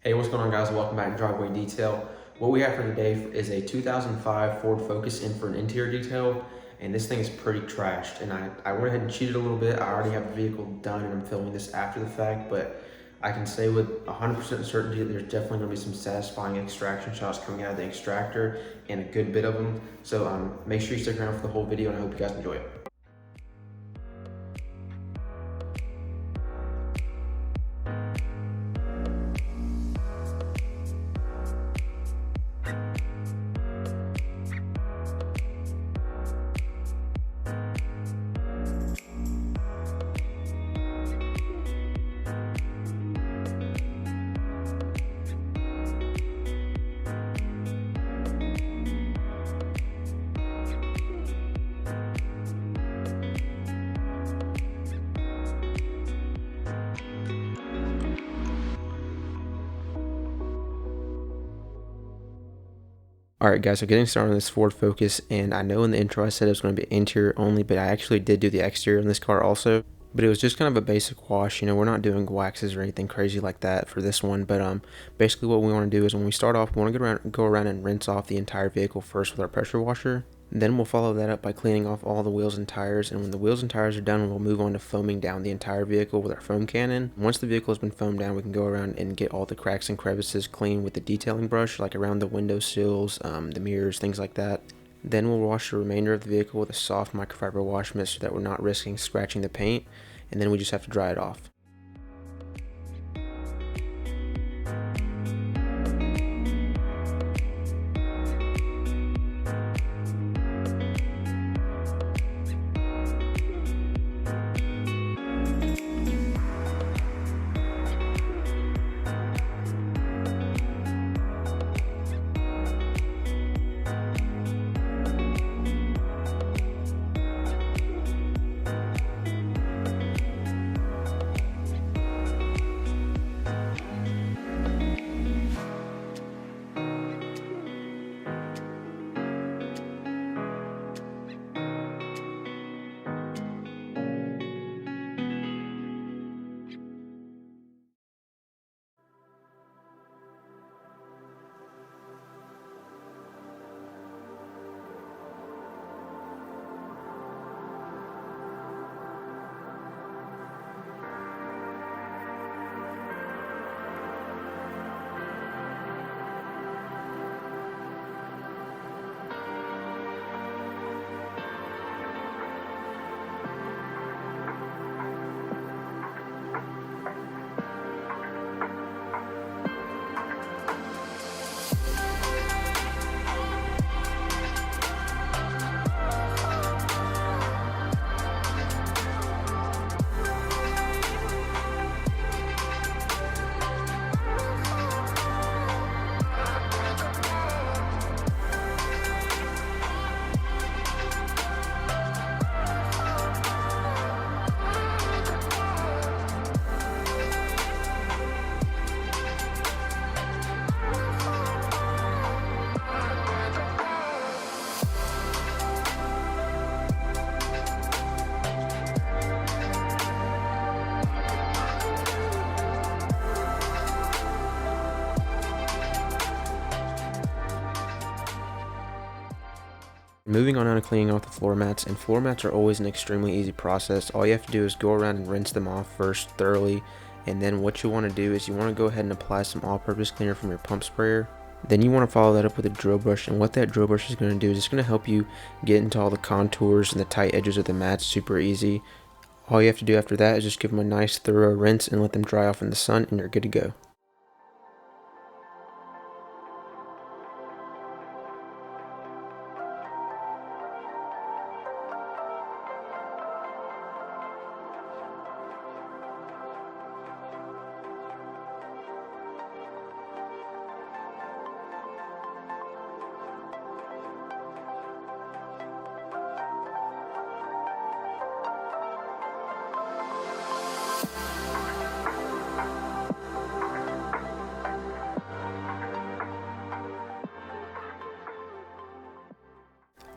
Hey, what's going on, guys? Welcome back to Driveway Detail. What we have for today is a 2005 Ford Focus in for an interior detail, and this thing is pretty trashed. And I went ahead and cheated a little bit. I already have the vehicle done, and I'm filming this after the fact, but I can say with 100% certainty that there's definitely going to be some satisfying extraction shots coming out of the extractor, and a good bit of them. So make sure you stick around for the whole video, and I hope you guys enjoy it. Alright guys, so getting started on this Ford Focus, and I know in the intro I said it was going to be interior only, but I actually did do the exterior on this car also. But it was just kind of a basic wash. We're not doing waxes or anything crazy like that for this one. But basically what we want to do is when we start off, we want to go around and rinse off the entire vehicle first with our pressure washer. Then we'll follow that up by cleaning off all the wheels and tires, and when the wheels and tires are done, we'll move on to foaming down the entire vehicle with our foam cannon. Once the vehicle has been foamed down, we can go around and get all the cracks and crevices clean with the detailing brush, like around the window sills, the mirrors, things like that. Then we'll wash the remainder of the vehicle with a soft microfiber wash mist so that we're not risking scratching the paint, and then we just have to dry it off. Moving on now to cleaning off the floor mats, and floor mats are always an extremely easy process. All you have to do is go around and rinse them off first thoroughly, and then what you want to do is you want to go ahead and apply some all-purpose cleaner from your pump sprayer. Then you want to follow that up with a drill brush, and what that drill brush is going to do is it's going to help you get into all the contours and the tight edges of the mats super easy. All you have to do after that is just give them a nice thorough rinse and let them dry off in the sun, and you're good to go.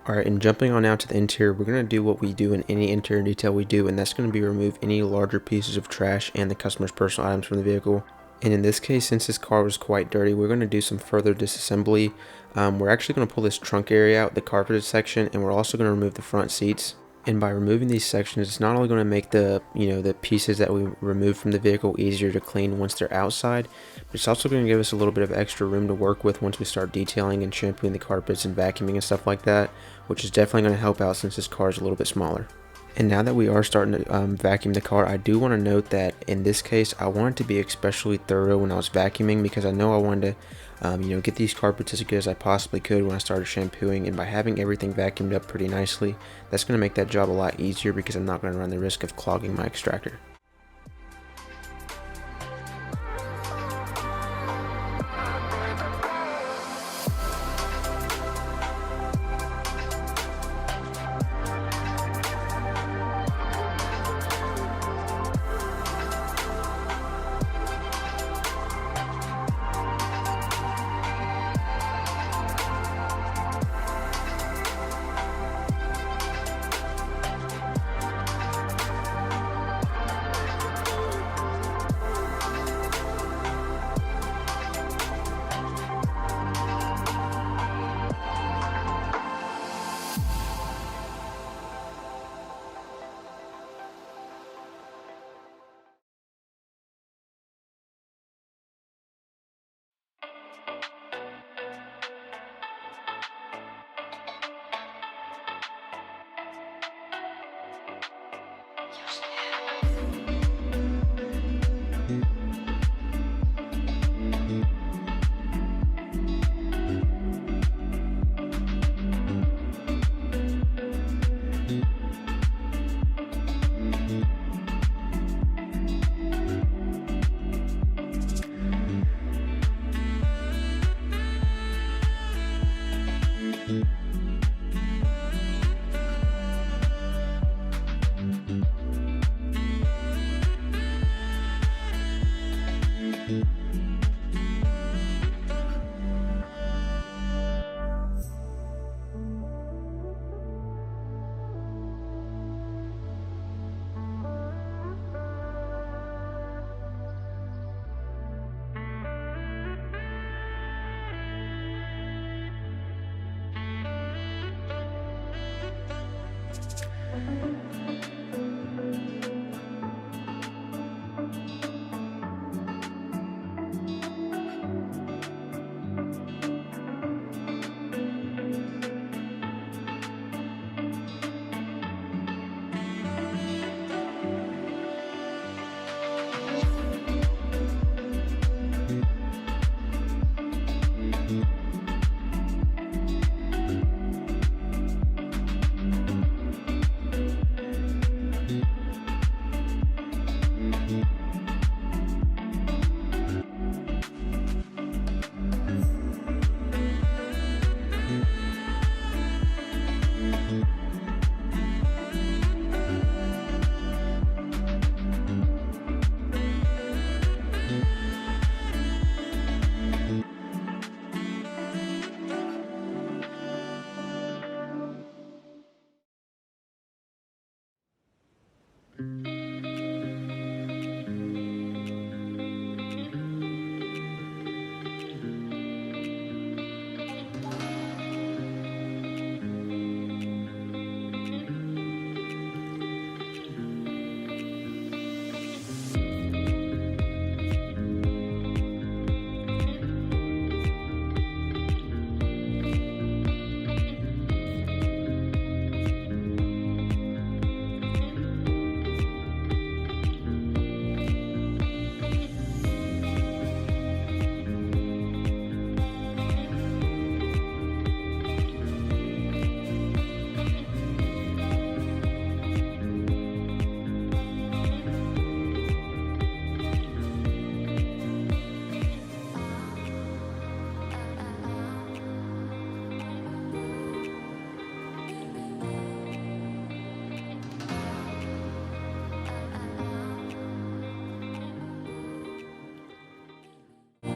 Alright, and jumping on now to the interior, we're going to do what we do in any interior detail we do, and that's going to be remove any larger pieces of trash and the customer's personal items from the vehicle. And in this case, since this car was quite dirty, we're going to do some further disassembly. We're actually going to pull this trunk area out, the carpeted section, and we're also going to remove the front seats. And by removing these sections, it's not only going to make the pieces that we remove from the vehicle easier to clean once they're outside, but it's also going to give us a little bit of extra room to work with once we start detailing and shampooing the carpets and vacuuming and stuff like that, which is definitely going to help out since this car is a little bit smaller. And now that we are starting to vacuum the car, I do want to note that in this case, I wanted to be especially thorough when I was vacuuming, because I know I wanted to, get these carpets as good as I possibly could when I started shampooing. And by having everything vacuumed up pretty nicely, that's going to make that job a lot easier because I'm not going to run the risk of clogging my extractor.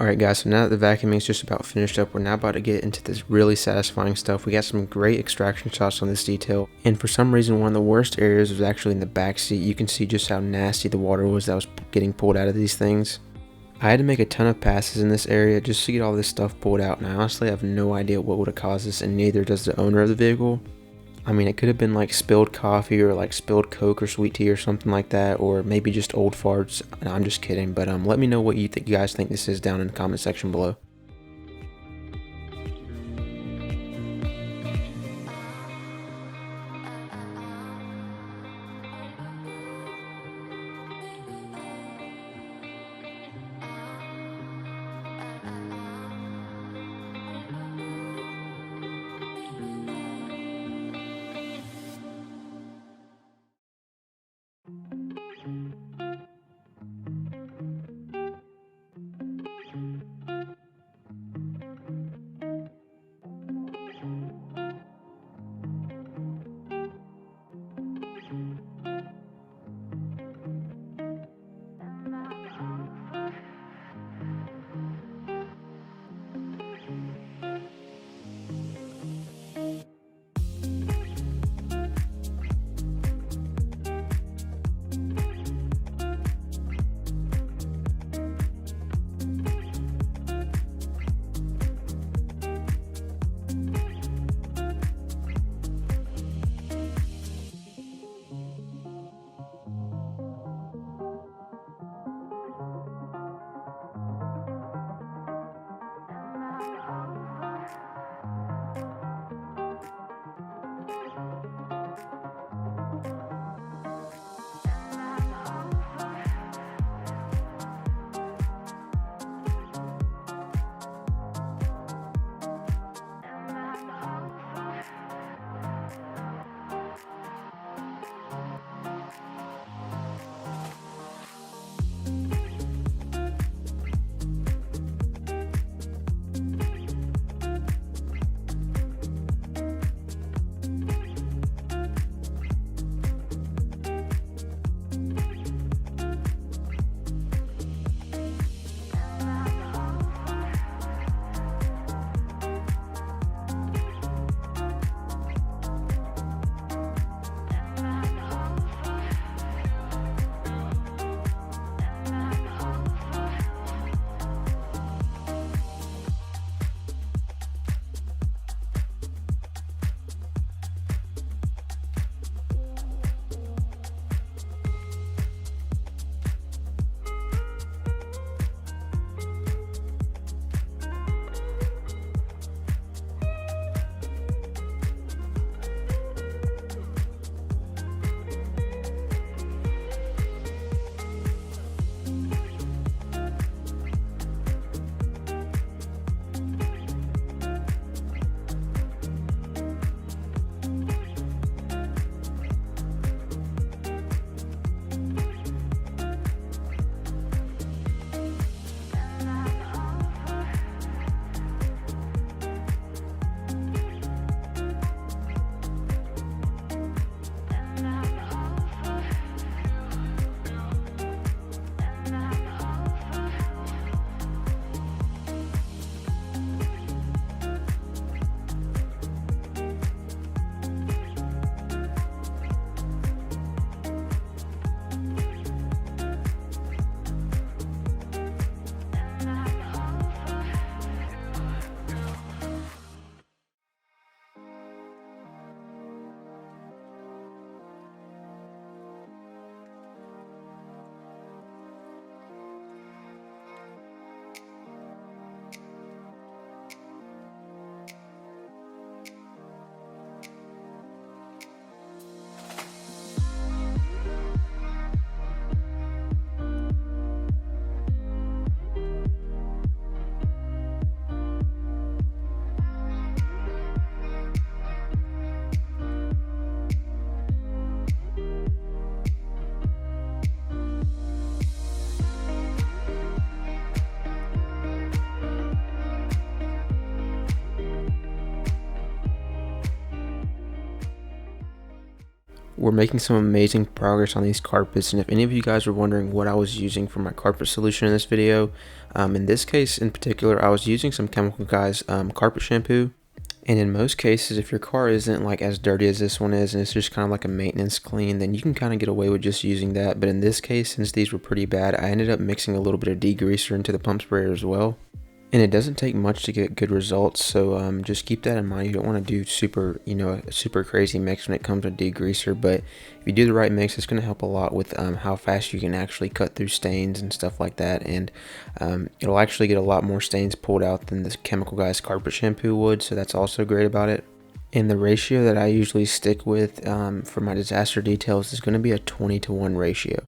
Alright guys, so now that the vacuuming is just about finished up, we're now about to get into this really satisfying stuff. We got some great extraction shots on this detail, and for some reason one of the worst areas was actually in the back seat. You can see just how nasty the water was that was getting pulled out of these things. I had to make a ton of passes in this area just to get all this stuff pulled out, and I honestly have no idea what would have caused this, and neither does the owner of the vehicle. I mean, it could have been like spilled coffee or like spilled Coke or sweet tea or something like that, or maybe just old farts. No, I'm just kidding, but let me know what you guys think this is down in the comment section below. We're making some amazing progress on these carpets, and if any of you guys were wondering what I was using for my carpet solution in this video, in this case in particular, I was using some Chemical Guys carpet shampoo. And in most cases, if your car isn't like as dirty as this one is and it's just kind of like a maintenance clean, then you can kind of get away with just using that. But in this case, since these were pretty bad, I ended up mixing a little bit of degreaser into the pump sprayer as well. And it doesn't take much to get good results, so just keep that in mind. You don't want to do super, a super crazy mix when it comes to degreaser, but if you do the right mix, it's going to help a lot with how fast you can actually cut through stains and stuff like that, and it'll actually get a lot more stains pulled out than the Chemical Guys carpet shampoo would, so that's also great about it. And the ratio that I usually stick with for my disaster details is going to be a 20-to-1 ratio.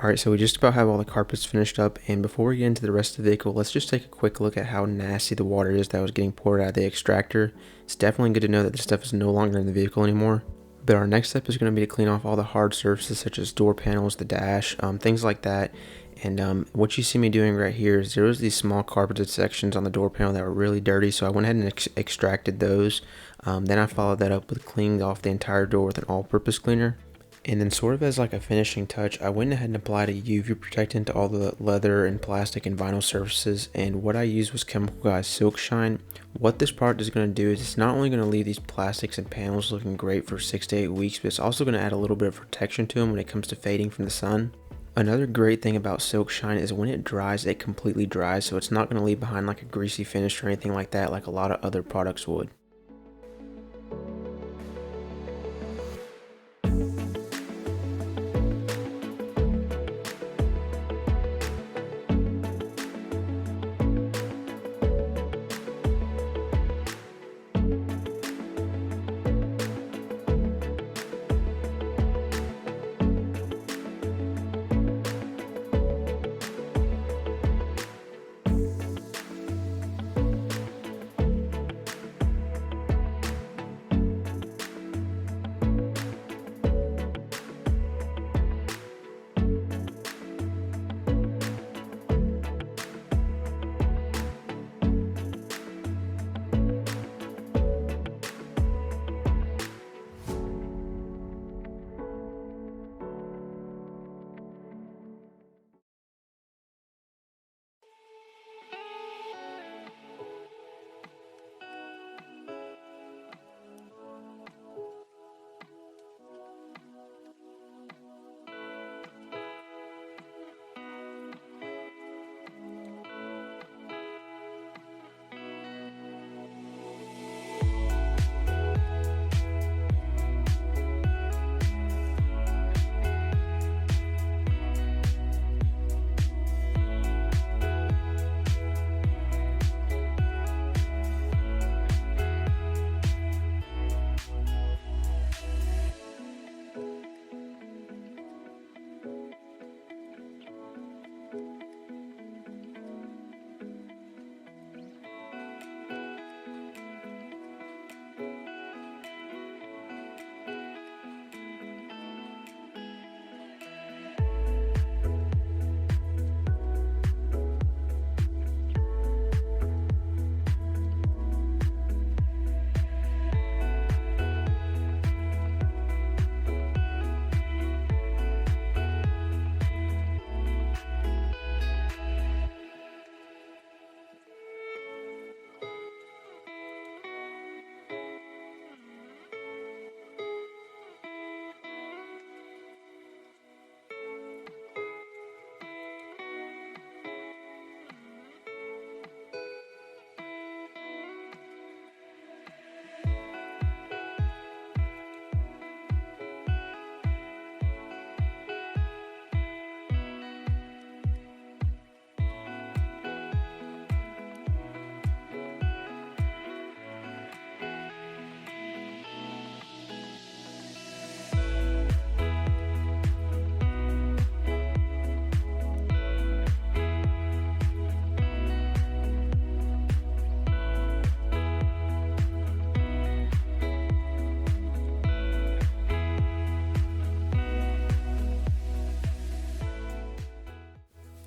Alright, so we just about have all the carpets finished up, and before we get into the rest of the vehicle, let's just take a quick look at how nasty the water is that was getting poured out of the extractor. It's definitely good to know that this stuff is no longer in the vehicle anymore. But our next step is going to be to clean off all the hard surfaces such as door panels, the dash, things like that. And what you see me doing right here is there was these small carpeted sections on the door panel that were really dirty, so I went ahead and extracted those. Then I followed that up with cleaning off the entire door with an all-purpose cleaner. And then sort of as like a finishing touch, I went ahead and applied a UV protectant to all the leather and plastic and vinyl surfaces, and what I used was Chemical Guys Silk Shine. What this product is going to do is it's not only going to leave these plastics and panels looking great for 6 to 8 weeks, but it's also going to add a little bit of protection to them when it comes to fading from the sun. Another great thing about Silk Shine is when it dries, it completely dries, so it's not going to leave behind like a greasy finish or anything like that like a lot of other products would.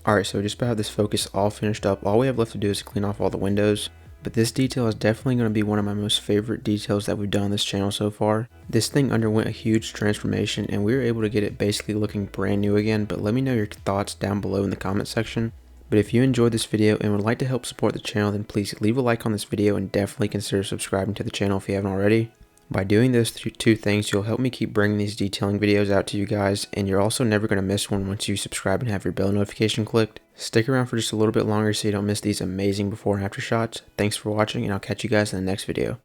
Alright, so just about have this focus all finished up. All we have left to do is clean off all the windows. But this detail is definitely going to be one of my most favorite details that we've done on this channel so far. This thing underwent a huge transformation and we were able to get it basically looking brand new again, but let me know your thoughts down below in the comment section. But if you enjoyed this video and would like to help support the channel, then please leave a like on this video and definitely consider subscribing to the channel if you haven't already. By doing those two things, you'll help me keep bringing these detailing videos out to you guys, and you're also never going to miss one once you subscribe and have your bell notification clicked. Stick around for just a little bit longer so you don't miss these amazing before and after shots. Thanks for watching, and I'll catch you guys in the next video.